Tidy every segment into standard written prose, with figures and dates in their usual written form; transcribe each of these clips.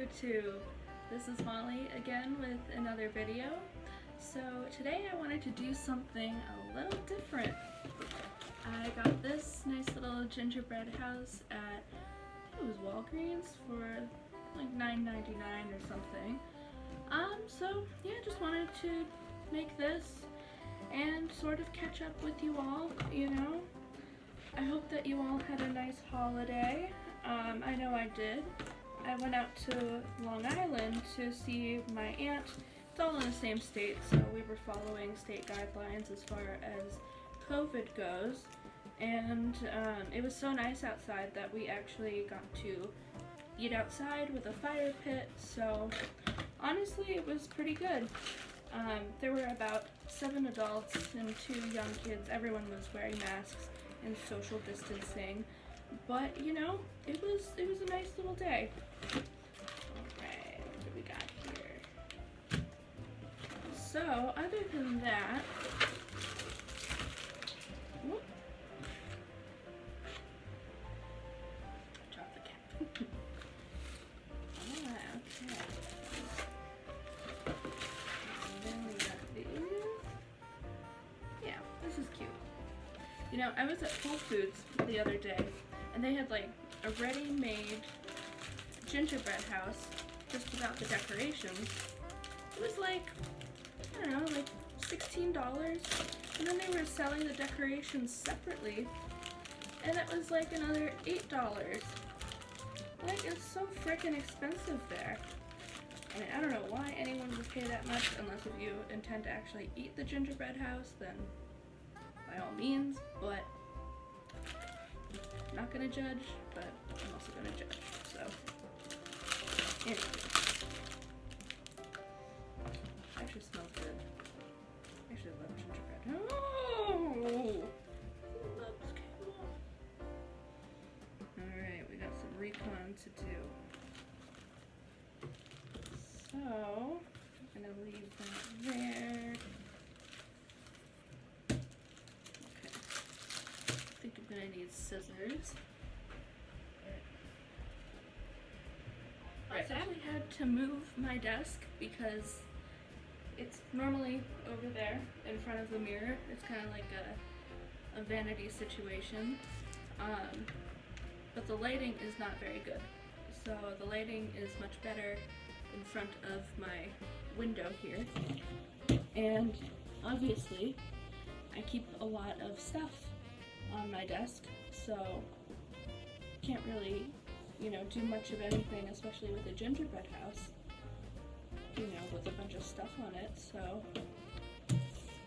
YouTube. This is Molly again with another video. So today I wanted to do something a little different. I got this nice little gingerbread house at, I think it was Walgreens for like $9.99 or something. So yeah, just wanted to make this and sort of catch up with you all, you know. I hope that you all had a nice holiday. I know I did. I went out to Long Island to see my aunt. It's all in the same state, so we were following state guidelines as far as COVID goes. And it was so nice outside that we actually got to eat outside with a fire pit, so honestly it was pretty good. There were about 7 adults and 2 young kids. Everyone was wearing masks and social distancing, but you know, it was a nice little day. Alright, what do we got here? So, other than that, whoop, drop the cap. Okay. And then we got these. Yeah, this is cute. You know, I was at Whole Foods the other day, and they had like a ready-made gingerbread house just without the decorations. It was like, I don't know, like $16, and then they were selling the decorations separately, and it was like another $8. Like, it's so freaking expensive there. I mean, I don't know why anyone would pay that much, unless if you intend to actually eat the gingerbread house, then by all means, but I'm not gonna judge, but I'm also gonna judge, so anyway. Actually smells good. Actually love gingerbread. Oh! Loves candle. Alright, we got some recon to do. So, I'm gonna leave that there. I think I'm gonna need scissors. I actually had to move my desk because it's normally over there in front of the mirror. It's kind of like a vanity situation. But the lighting is not very good. So the lighting is much better in front of my window here. And obviously, I keep a lot of stuff on my desk, so can't really, you know, do much of anything, especially with a gingerbread house, you know, with a bunch of stuff on it. So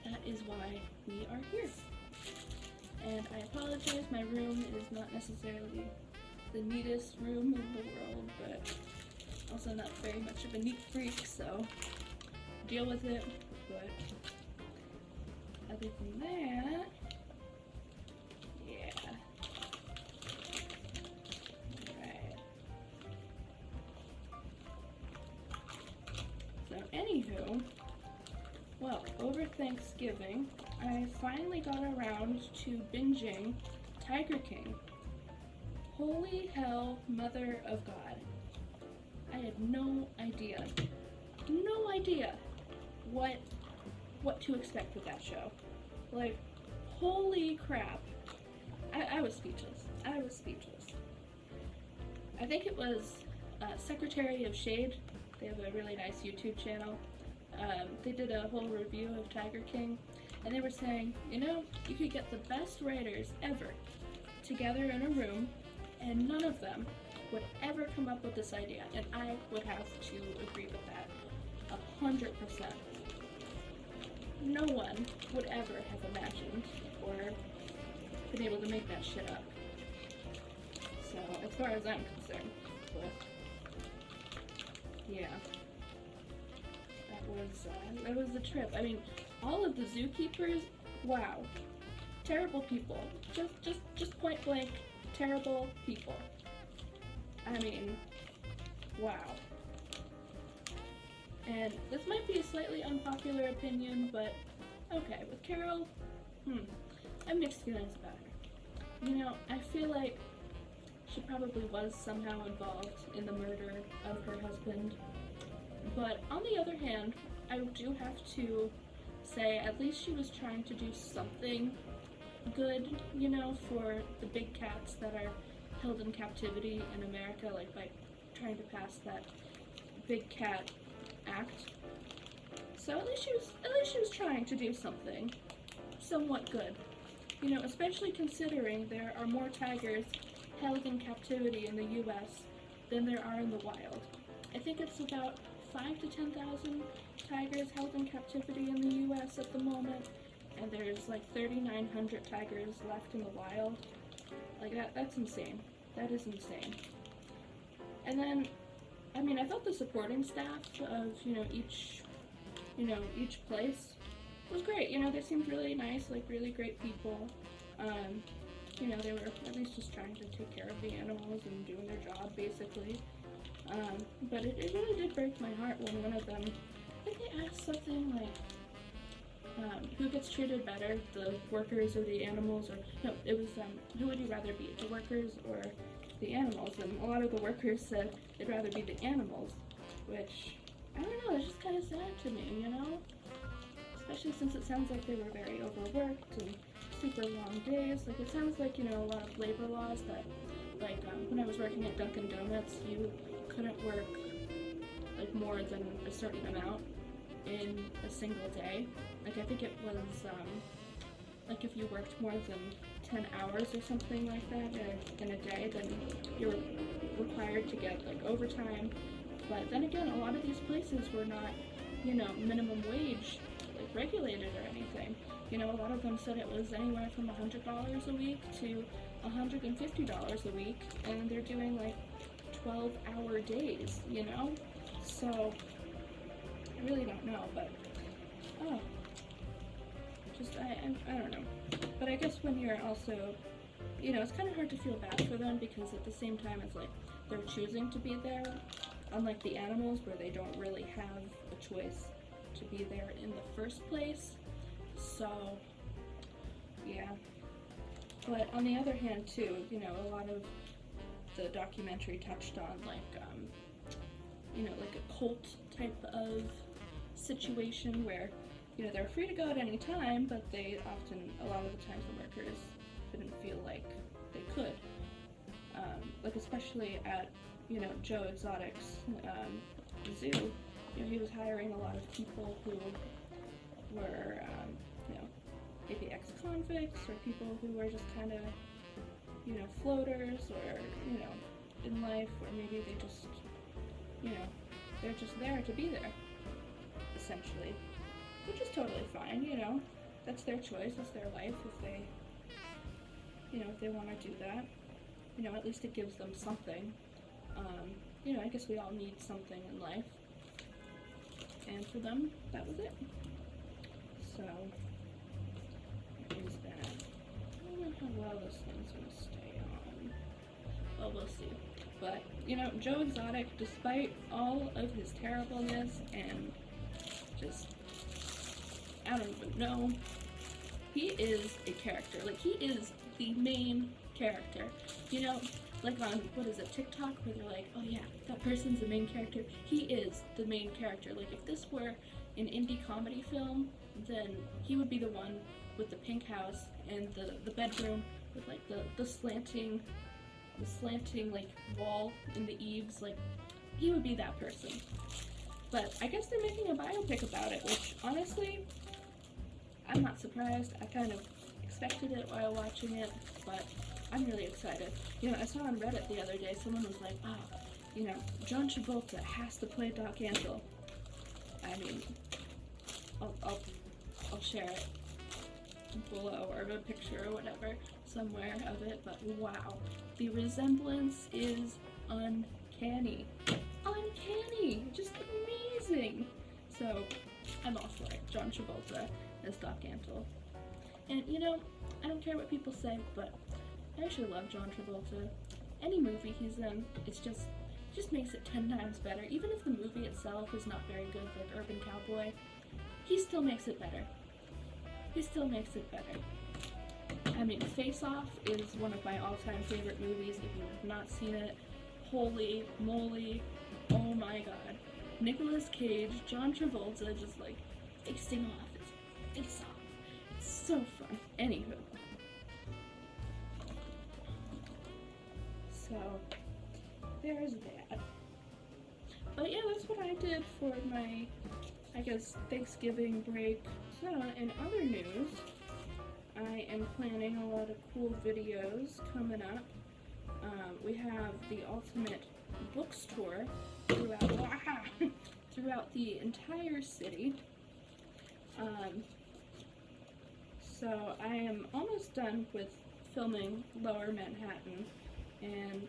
that is why we are here. And I apologize, my room is not necessarily the neatest room in the world, but also not very much of a neat freak, so deal with it. But other than that, yeah. Alright. So anywho, well, over Thanksgiving, I finally got around to binging Tiger King. Holy hell, mother of God. I had no idea what to expect with that show. Like, holy crap. I was speechless. I was speechless. I think it was Secretary of Shade. They have a really nice YouTube channel. They did a whole review of Tiger King, and they were saying, you know, you could get the best writers ever together in a room, and none of them would ever come up with this idea, and I would have to agree with that 100%. No one would ever have imagined or been able to make that shit up. So, as far as I'm concerned, but yeah, that was the trip. I mean, all of the zookeepers, wow, terrible people. Just point blank, terrible people. I mean, wow. And this might be a slightly unpopular opinion, but okay, with Carol, I have mixed feelings about her. You know, I feel like she probably was somehow involved in the murder of her husband. happened. But on the other hand, I do have to say at least she was trying to do something good, you know, for the big cats that are held in captivity in America, like by trying to pass that Big Cat Act. So at least she was trying to do something somewhat good. You know, especially considering there are more tigers held in captivity in the US than there are in the wild. I think it's about 5,000 to 10,000 tigers held in captivity in the US at the moment, and there's like 3,900 tigers left in the wild. Like that's insane. That is insane. And then, I mean, I thought the supporting staff of, each place was great. You know, they seemed really nice, like really great people. They were at least just trying to take care of the animals and doing their job, basically. But it really did break my heart when one of them, I think they asked something like, who gets treated better, the workers or the animals, or, no, it was, who would you rather be, the workers or the animals? And a lot of the workers said they'd rather be the animals, which, I don't know, it's just kind of sad to me, you know? Especially since it sounds like they were very overworked and super long days. Like, it sounds like, a lot of labor laws that, like, when I was working at Dunkin' Donuts, you couldn't work, like, more than a certain amount in a single day. Like, I think it was, like, if you worked more than 10 hours or something like that in a day, then you're required to get, like, overtime. But then again, a lot of these places were not, minimum wage, like, regulated or anything. A lot of them said it was anywhere from $100 a week to $150 a week, and they're doing, like, 12-hour days, So, I really don't know, but, I don't know. But I guess when you're also, it's kind of hard to feel bad for them, because at the same time, it's like, they're choosing to be there, unlike the animals, where they don't really have a choice to be there in the first place. So, yeah. But on the other hand, too, a lot of the documentary touched on, like, like a cult type of situation where, they're free to go at any time, but they often, a lot of the times, the workers didn't feel like they could. Like, especially at, Joe Exotic's zoo, he was hiring a lot of people who were, maybe ex-convicts, or people who were just kind of, floaters, or, in life, or maybe they just, they're just there to be there, essentially, which is totally fine, that's their choice, that's their life, if they, if they want to do that, at least it gives them something. I guess we all need something in life, and for them, that was it. So, is that, I don't know how well this thing's gonna stay on. Well, we'll see. But, Joe Exotic, despite all of his terribleness and just, I don't even know, he is a character. Like, he is the main character. Like on, what is it, TikTok, where they're like, oh yeah, that person's the main character. He is the main character. Like, if this were an indie comedy film, then he would be the one with the pink house and the bedroom with, like, the slanting, like, wall in the eaves. Like, he would be that person. But I guess they're making a biopic about it, which, honestly, I'm not surprised. I kind of expected it while watching it, but I'm really excited. I saw on Reddit the other day, someone was like, John Travolta has to play Doc Antle. I mean, I'll share it below, or a picture or whatever, somewhere of it, but wow. The resemblance is uncanny. Uncanny! Just amazing! So, I'm all for it. John Travolta as Doc Antle. And, I don't care what people say, but I actually love John Travolta. Any movie he's in, it just makes it 10 times better. Even if the movie itself is not very good, like Urban Cowboy, he still makes it better. He still makes it better. I mean, Face Off is one of my all-time favorite movies. If you have not seen it, holy moly, oh my my god. Nicolas Cage, John Travolta just like facing off. It's so fun. Anywho. So, there's that. But yeah, that's what I did for my, I guess, Thanksgiving break. So, in other news, I am planning a lot of cool videos coming up. We have the Ultimate Books Tour throughout the entire city. So I am almost done with filming Lower Manhattan and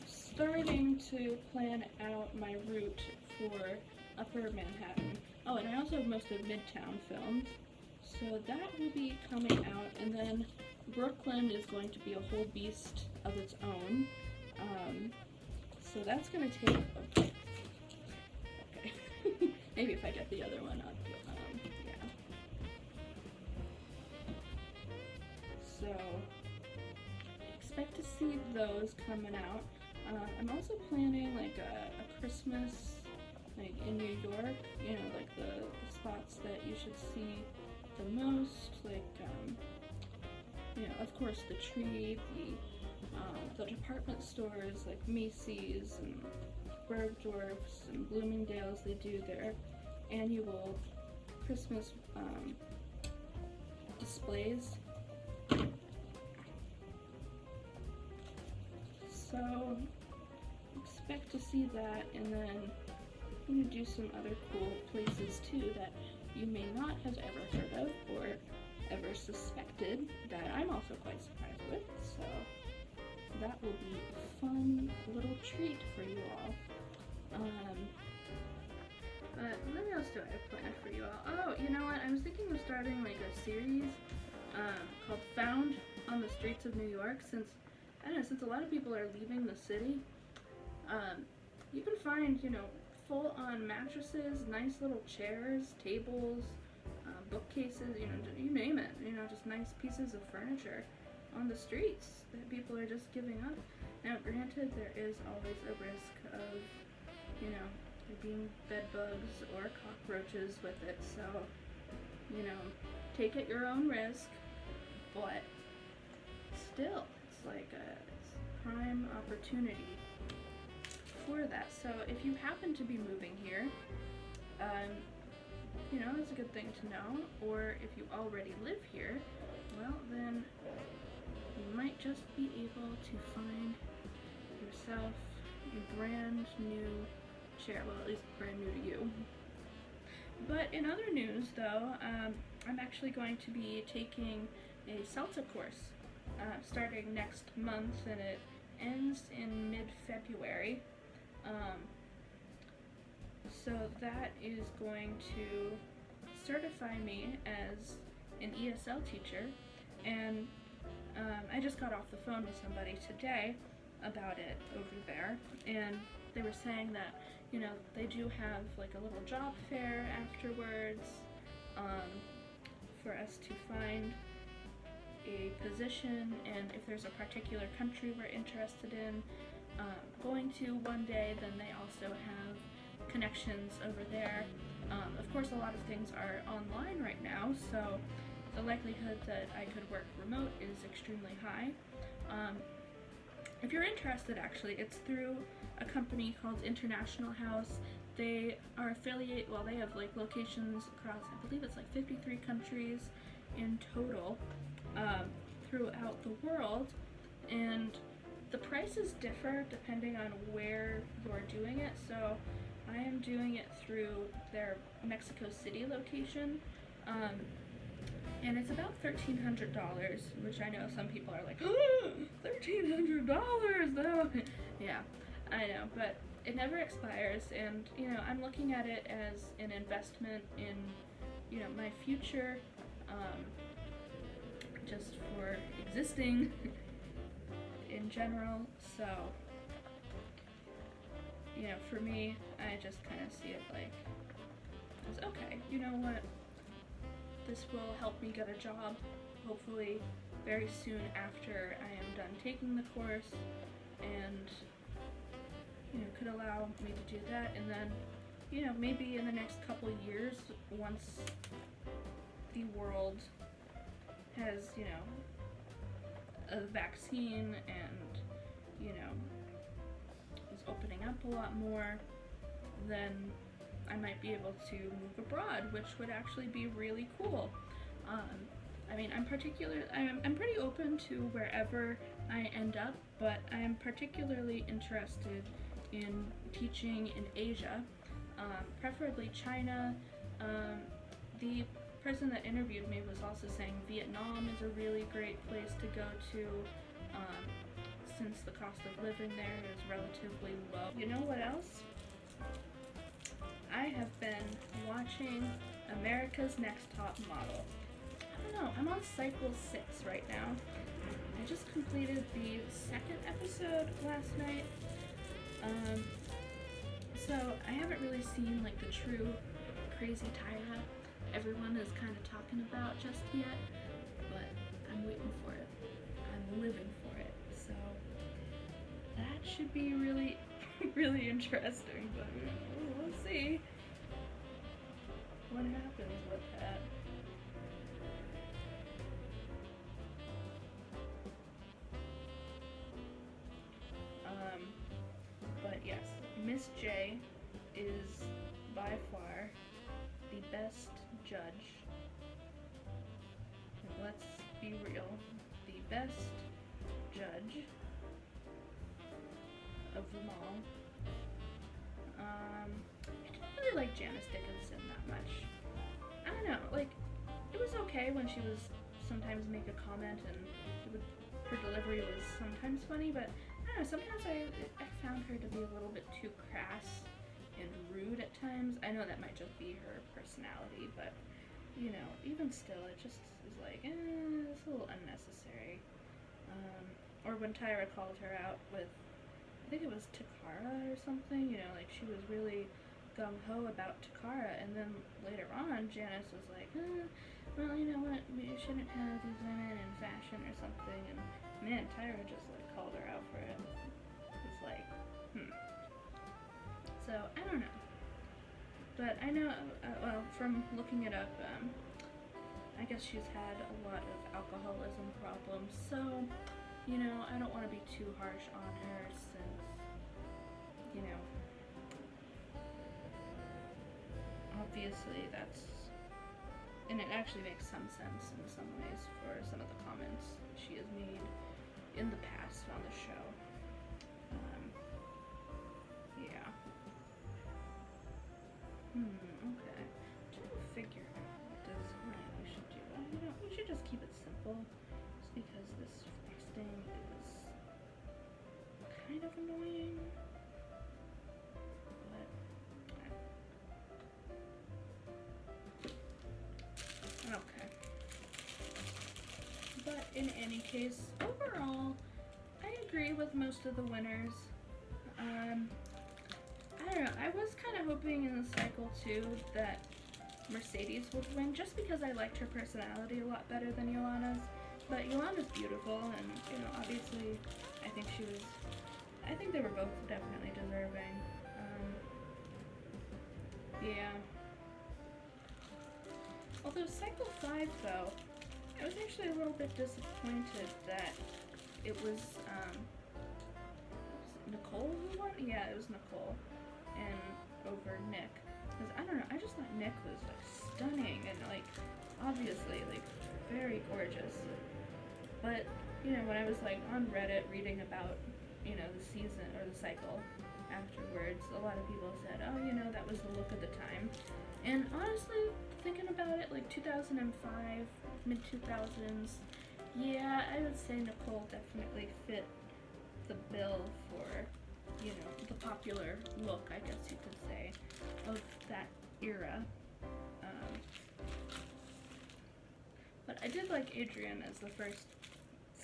starting to plan out my route for Upper Manhattan. Oh, and I also have most of Midtown filmed. So that will be coming out, and then Brooklyn is going to be a whole beast of its own. So that's going to take, okay. Maybe if I get the other one up, yeah. So, expect to see those coming out. I'm also planning like a Christmas, like in New York, you know, like the spots that you should see the most, like, you know, of course the tree, the department stores like Macy's and Bergdorf's and Bloomingdale's. They do their annual Christmas displays. So expect to see that, and then I'm going to do some other cool places too that you may not have ever heard of or ever suspected that I'm also quite surprised with. So that will be a fun little treat for you all. But what else do I have planned for you all? Oh, you know what? I was thinking of starting like a series called Found on the Streets of New York, since, I don't know, since a lot of people are leaving the city. You can find, you know, full-on mattresses, nice little chairs, tables, bookcases, you know, you name it, you know, just nice pieces of furniture on the streets that people are just giving up. Now, granted, there is always a risk of, you know, there being bed bugs or cockroaches with it, so, you know, take at your own risk, but still, it's like it's prime opportunity for that. So if you happen to be moving here, you know, it's a good thing to know, or if you already live here, well, then you might just be able to find yourself a brand new chair, well, at least brand new to you. But in other news, though, I'm actually going to be taking a salsa course starting next month, and it ends in mid-February. So that is going to certify me as an ESL teacher, and I just got off the phone with somebody today about it over there, and they were saying that, you know, they do have like a little job fair afterwards for us to find a position, and if there's a particular country we're interested in going to one day, then they also have connections over there. Of course, a lot of things are online right now, so the likelihood that I could work remote is extremely high. If you're interested, actually, it's through a company called International House. They are affiliate, well, they have like locations across, I believe it's like 53 countries in total throughout the world, and the prices differ depending on where you're doing it. So I am doing it through their Mexico City location, and it's about $1,300, which I know some people are like, oh, $1,300 though. Yeah, I know, but it never expires, and, you know, I'm looking at it as an investment in, you know, my future, just for existing in general. So, you know, for me, I just kind of see it like, as, okay, you know what, this will help me get a job, hopefully very soon after I am done taking the course, and, could allow me to do that. And then, maybe in the next couple years, once the world has, a vaccine and, is opening up a lot more, then I might be able to move abroad, which would actually be really cool. I'm pretty open to wherever I end up, but I am particularly interested in teaching in Asia, preferably China. The person that interviewed me was also saying Vietnam is a really great place to go to, since the cost of living there is relatively low. You know what else? I have been watching America's Next Top Model. I don't know, I'm on cycle 6 right now. I just completed the 2nd episode last night. So I haven't really seen like the true crazy Tyra everyone is kind of talking about just yet, but I'm waiting for it. I'm living for it. So that should be really, really interesting, but we'll see what happens with that. But yes, Miss J is by far the best judge. And let's be real, the best judge of them all. I didn't really like Janice Dickinson that much. I don't know, like, it was okay when she was sometimes make a comment and her delivery was sometimes funny, but I don't know, sometimes I found her to be a little bit too crass and rude at times. I know that might just be her personality, but even still, it just is like, it's a little unnecessary. Or when Tyra called her out with, I think it was Takara or something, like she was really gung-ho about Takara, and then later on, Janice was like, well, you know what, we shouldn't have these women in fashion or something, and man, Tyra just like called her out for it. It's like, So, I don't know. But I know, well, from looking it up, I guess she's had a lot of alcoholism problems, so, I don't want to be too harsh on her since, obviously that's, and it actually makes some sense in some ways for some of the comments she has made in the past on the show. Yeah. Okay. I'm trying to figure out what design we should do. We should just keep it simple, just because this frosting is kind of annoying. Okay. But in any case, overall, I agree with most of the winners. I don't know, I was kind of hoping in the cycle too that Mercedes would win, just because I liked her personality a lot better than Yolana's. But Yolana's beautiful, and obviously, I think they were both definitely deserving. Yeah. Although cycle 5 though, I was actually a little bit disappointed that it was Nicole who won? Yeah, it was Nicole, and over Nick. Because I don't know, I just thought Nick was like stunning and like obviously like very gorgeous. But when I was like on Reddit reading about the season or the cycle afterwards, a lot of people said, oh, that was the look of the time. And honestly, thinking about it, like 2005, mid-2000s, yeah, I would say Nicole definitely fit the bill for, the popular look, I guess you could say, of that era. But I did like Adrienne as the first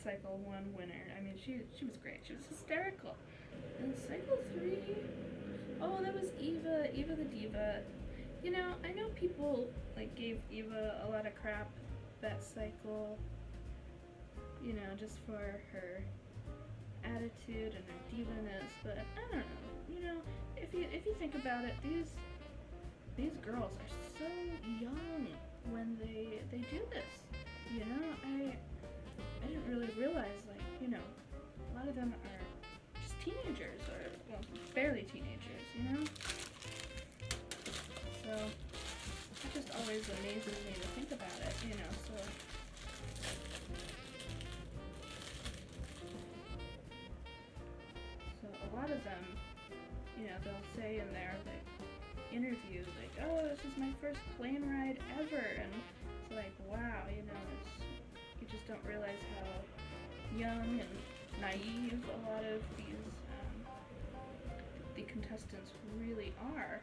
cycle 1 winner. I mean, she was great. She was hysterical. And cycle 3, oh, that was Eva the Diva. I know people like gave Eva a lot of crap that cycle, just for her attitude and their diva-ness, but I don't know. You know, if you think about it, these girls are so young when they do this. You know, I didn't really realize, like, you know, a lot of them are just teenagers, or well, barely teenagers, you know. So it just always amazes me to think about it, you know. So a lot of them, you know, they'll say in their interviews, like, oh, this is my first plane ride ever, and it's like, wow, you know, you just don't realize how young and naive a lot of these the contestants really are.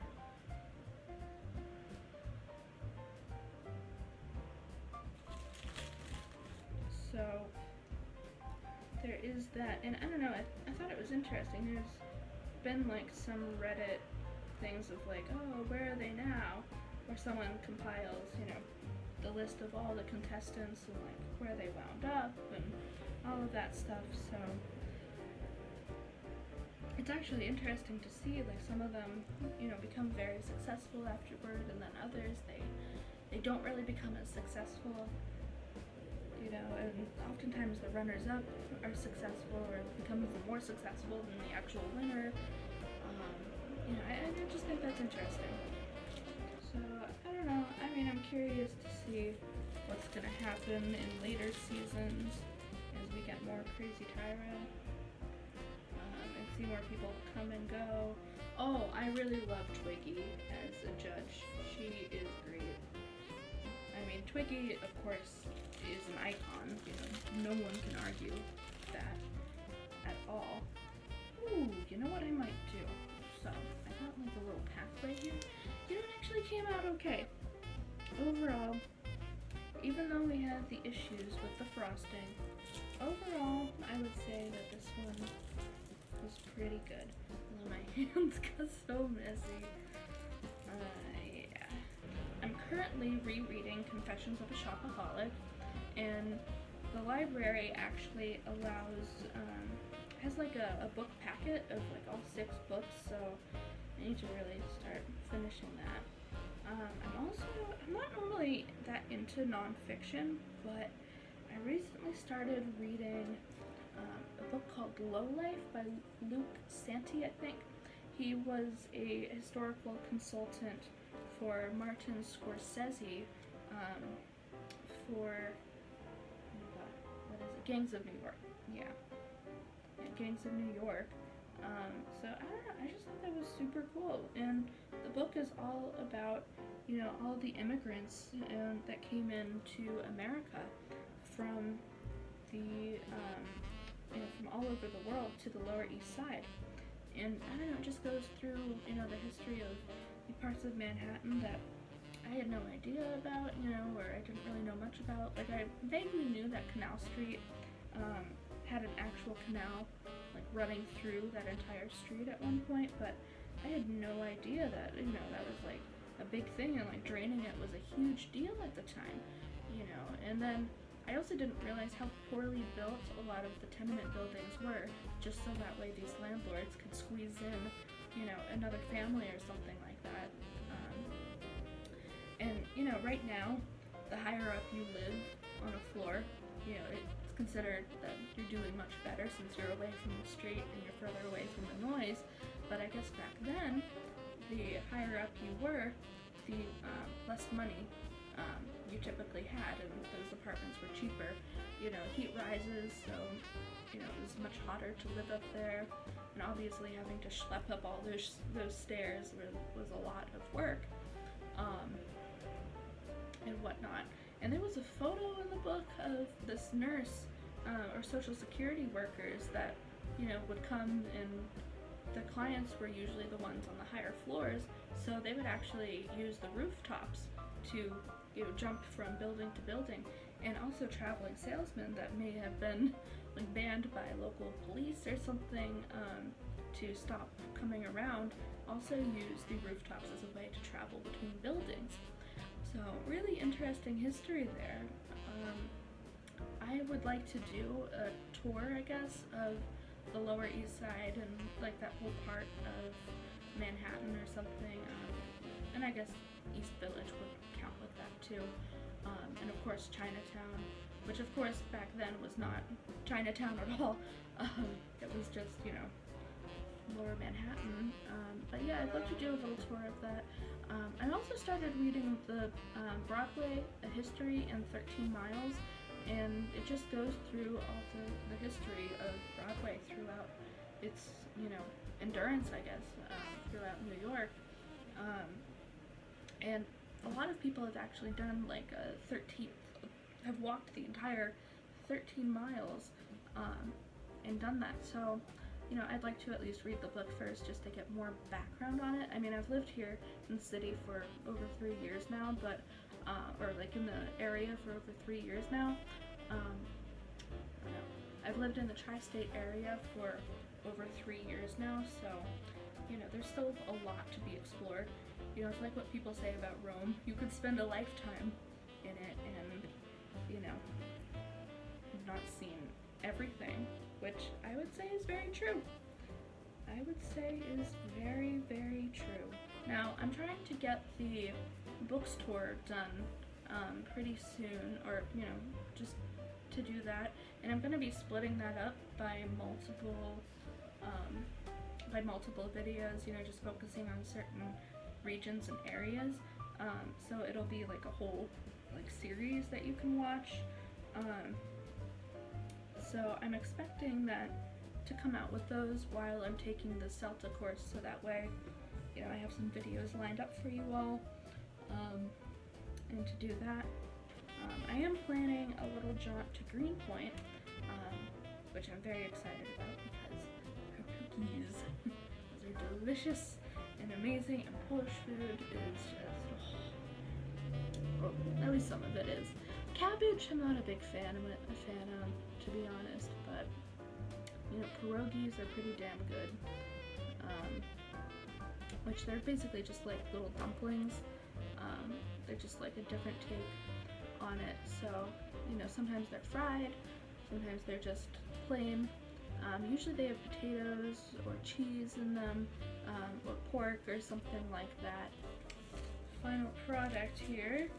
So there is that, and I don't know, I thought it was interesting. There's been like some Reddit things of like, oh, where are they now? Where someone compiles, you know, the list of all the contestants and like where they wound up and all of that stuff. So it's actually interesting to see, like, some of them, you know, become very successful afterward, and then others they don't really become as successful, you know, and oftentimes the runners-up are successful or become even more successful than the actual winner. You know, I just think that's interesting. So, I don't know, I mean, I'm curious to see what's gonna happen in later seasons as we get more Crazy Tyra, and see more people come and go. Oh, I really love Twiggy as a judge. She is great. I mean, Twiggy, of course, is an icon, you know, no one can argue that at all. Ooh, you know what I might do? So, I got like a little pathway here. You know, it actually came out okay. Overall, even though we had the issues with the frosting, overall, I would say that this one was pretty good. Although my hands got so messy. Yeah. I'm currently rereading Confessions of a Shopaholic, and the library actually allows, has like a book packet of like all 6 books, so I need to really start finishing that. I'm not normally that into nonfiction, but I recently started reading a book called Low Life by Luke Santi, I think. He was a historical consultant for Martin Scorsese, for, what is it, Gangs of New York, yeah, Gangs of New York. So I don't know, I just thought that was super cool, and the book is all about, you know, all the immigrants that came into America from the, you know, from all over the world to the Lower East Side, and I don't know, it just goes through, you know, the history of the parts of Manhattan that I had no idea about, you know, or I didn't really know much about. Like, I vaguely knew that Canal Street had an actual canal, like, running through that entire street at one point, but I had no idea that, you know, that was, like, a big thing, and, like, draining it was a huge deal at the time, you know. And then I also didn't realize how poorly built a lot of the tenement buildings were, just so that way these landlords could squeeze in, you know, another family or something like that. And, you know, right now, the higher up you live on a floor, you know, it's considered that you're doing much better since you're away from the street and you're further away from the noise. But I guess back then, the higher up you were, the less money you typically had, and those apartments were cheaper. You know, heat rises, so, you know, it was much hotter to live up there, and obviously having to schlep up all those stairs was a lot of work, and whatnot. And there was a photo in the book of this nurse or social security workers that, you know, would come, and the clients were usually the ones on the higher floors, so they would actually use the rooftops to, you know, jump from building to building. And also traveling salesmen that may have been, like, banned by local police or something to stop coming around also use the rooftops as a way to travel between buildings. So really interesting history there. I would like to do a tour, I guess, of the Lower East Side and like that whole part of Manhattan or something, and I guess East Village would count with that too, and of course Chinatown, which of course back then was not Chinatown at all. It was just, you know, Lower Manhattan. But yeah, I'd love to do a little tour of that. I also started reading the Broadway, A History in 13 Miles, and it just goes through all the history of Broadway throughout its, you know, endurance, I guess, throughout New York. And a lot of people have actually done like have walked the entire 13 miles and done that. So, you know, I'd like to at least read the book first just to get more background on it. I mean, I've lived here in the city for over 3 years now, but, or like in the area for over 3 years now. I don't know. I've lived in the tri-state area for over 3 years now, so, you know, there's still a lot to be explored. You know, it's like what people say about Rome. You could spend a lifetime in it and, you know, not seen everything, which I would say is very true. I would say is very, very true. Now, I'm trying to get the books tour done pretty soon, or, you know, just to do that, and I'm going to be splitting that up by multiple videos, you know, just focusing on certain regions and areas, so it'll be like a whole like series that you can watch. So I'm expecting that to come out with those while I'm taking the CELTA course, so that way, you know, I have some videos lined up for you all, and to do that, I am planning a little jaunt to Greenpoint, which I'm very excited about because her cookies, those are delicious and amazing, and Polish food is just, well, at least some of it is. Cabbage, I'm not a big fan of, to be honest, but, you know, pierogies are pretty damn good, which they're basically just like little dumplings. They're just like a different take on it, so, you know, sometimes they're fried, sometimes they're just plain. Usually they have potatoes or cheese in them, or pork or something like that. Final product here